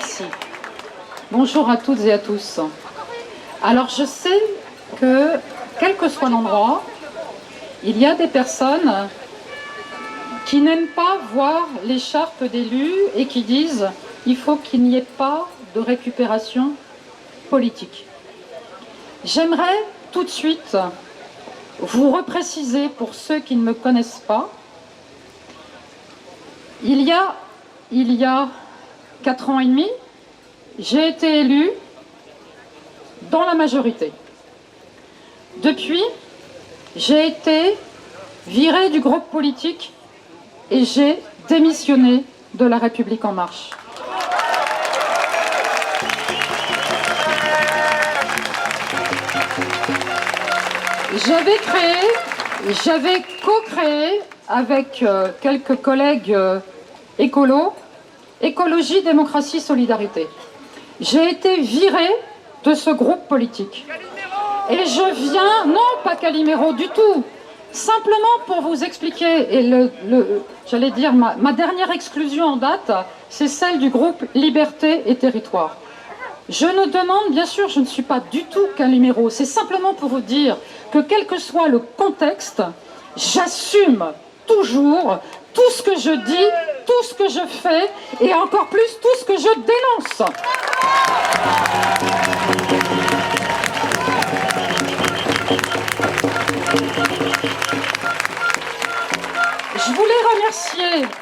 Merci. Bonjour à toutes et à tous. Alors je sais que, quel que soit l'endroit, il y a des personnes qui n'aiment pas voir l'écharpe d'élus et qui disent il faut qu'il n'y ait pas de récupération politique. J'aimerais tout de suite vous repréciser, pour ceux qui ne me connaissent pas, il y a 4 ans et demi, j'ai été élue dans la majorité. Depuis, j'ai été virée du groupe politique et j'ai démissionné de La République En Marche. J'avais co-créé avec quelques collègues écolos, Écologie, Démocratie, Solidarité. J'ai été virée de ce groupe politique. Et je viens, non pas Calimero du tout, simplement pour vous expliquer, et j'allais dire ma dernière exclusion en date, c'est celle du groupe Liberté et Territoire. Je ne demande, bien sûr, je ne suis pas du tout Calimero, c'est simplement pour vous dire que quel que soit le contexte, j'assume toujours tout ce que je dis, tout ce que je fais, et encore plus tout ce que je dénonce. Je voulais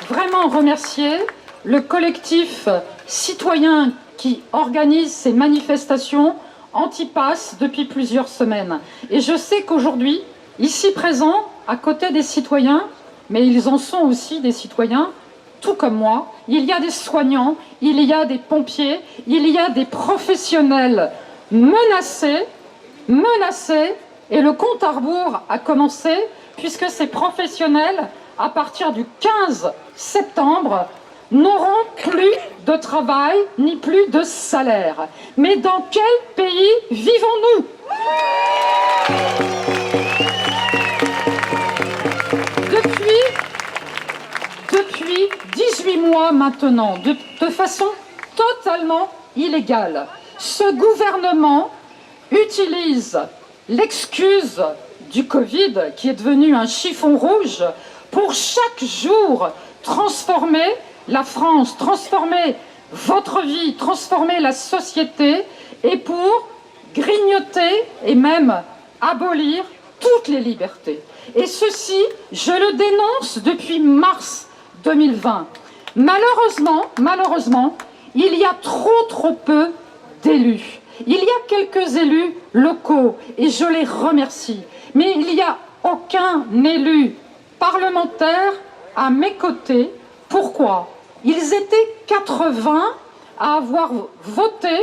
vraiment remercier le collectif citoyen qui organise ces manifestations anti-pass depuis plusieurs semaines. Et je sais qu'aujourd'hui, ici présents, à côté des citoyens, mais ils en sont aussi des citoyens, tout comme moi, il y a des soignants, il y a des pompiers, il y a des professionnels menacés, et le compte à rebours a commencé, puisque ces professionnels, à partir du 15 septembre, n'auront plus de travail, ni plus de salaire. Mais dans quel pays vivons-nous ? Depuis 18 mois maintenant, de façon totalement illégale, ce gouvernement utilise l'excuse du Covid, qui est devenu un chiffon rouge, pour chaque jour transformer la France, transformer votre vie, transformer la société, et pour grignoter et même abolir toutes les libertés. Et ceci, je le dénonce depuis mars 2020. Malheureusement, il y a trop peu d'élus. Il y a quelques élus locaux, et je les remercie. Mais il n'y a aucun élu parlementaire à mes côtés. Pourquoi ? Ils étaient 80 à avoir voté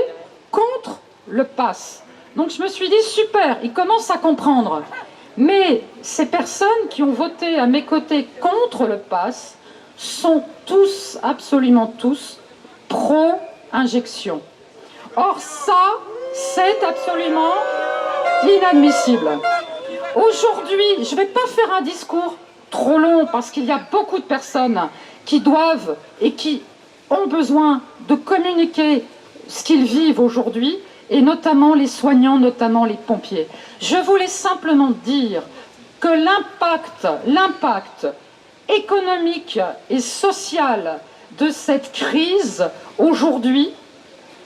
contre le pass. Donc je me suis dit, super, ils commencent à comprendre. Mais ces personnes qui ont voté à mes côtés contre le pass sont tous, absolument tous, pro-injection. Or ça, c'est absolument inadmissible. Aujourd'hui, je ne vais pas faire un discours trop long, parce qu'il y a beaucoup de personnes qui doivent et qui ont besoin de communiquer ce qu'ils vivent aujourd'hui, et notamment les soignants, notamment les pompiers. Je voulais simplement dire que l'impact économique et social de cette crise aujourd'hui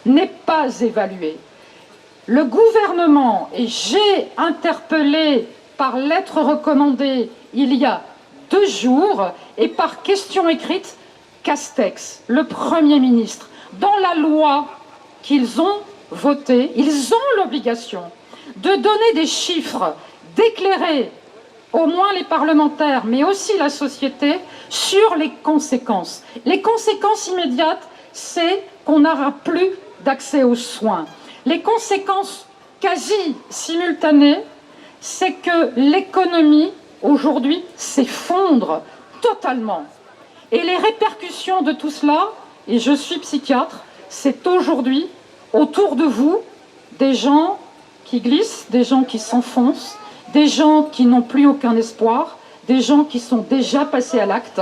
n'est pas évalué. Le gouvernement, et j'ai interpellé par lettre recommandée il y a 2 jours, et par question écrite, Castex, le Premier ministre. Dans la loi qu'ils ont votée, ils ont l'obligation de donner des chiffres, d'éclairer au moins les parlementaires, mais aussi la société, sur les conséquences. Les conséquences immédiates, c'est qu'on n'aura plus d'accès aux soins. Les conséquences quasi simultanées, c'est que l'économie, aujourd'hui, s'effondre totalement. Et les répercussions de tout cela, et je suis psychiatre, c'est aujourd'hui, autour de vous, des gens qui glissent, des gens qui s'enfoncent, des gens qui n'ont plus aucun espoir, des gens qui sont déjà passés à l'acte,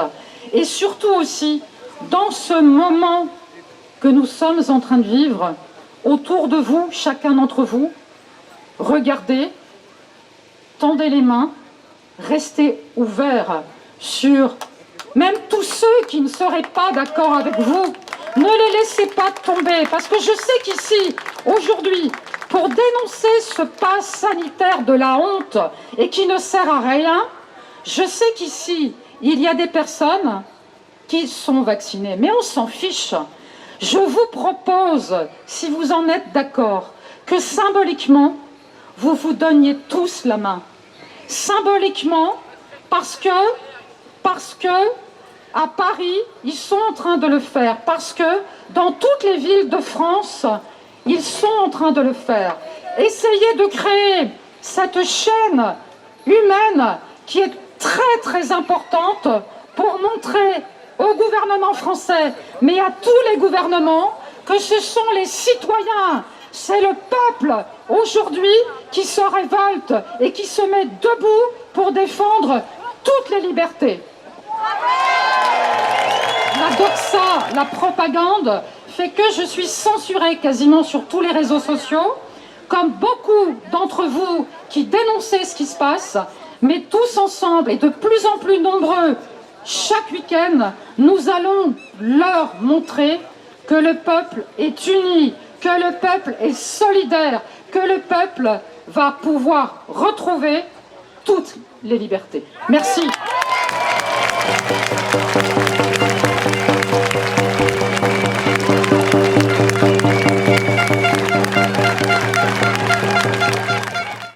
et surtout aussi, dans ce moment que nous sommes en train de vivre autour de vous, chacun d'entre vous. Regardez, tendez les mains, restez ouverts sur même tous ceux qui ne seraient pas d'accord avec vous. Ne les laissez pas tomber, parce que je sais qu'ici, aujourd'hui, pour dénoncer ce pass sanitaire de la honte et qui ne sert à rien, je sais qu'ici, il y a des personnes qui sont vaccinées, mais on s'en fiche. Je vous propose, si vous en êtes d'accord, que symboliquement, vous vous donniez tous la main. Symboliquement, parce que à Paris, ils sont en train de le faire, parce que dans toutes les villes de France, ils sont en train de le faire. Essayez de créer cette chaîne humaine qui est très très importante pour montrer au gouvernement français, mais à tous les gouvernements, que ce sont les citoyens, c'est le peuple aujourd'hui qui se révolte et qui se met debout pour défendre toutes les libertés. La doxa, la propagande, fait que je suis censurée quasiment sur tous les réseaux sociaux, comme beaucoup d'entre vous qui dénoncez ce qui se passe, mais tous ensemble et de plus en plus nombreux, chaque week-end, nous allons leur montrer que le peuple est uni, que le peuple est solidaire, que le peuple va pouvoir retrouver toutes les libertés. Merci.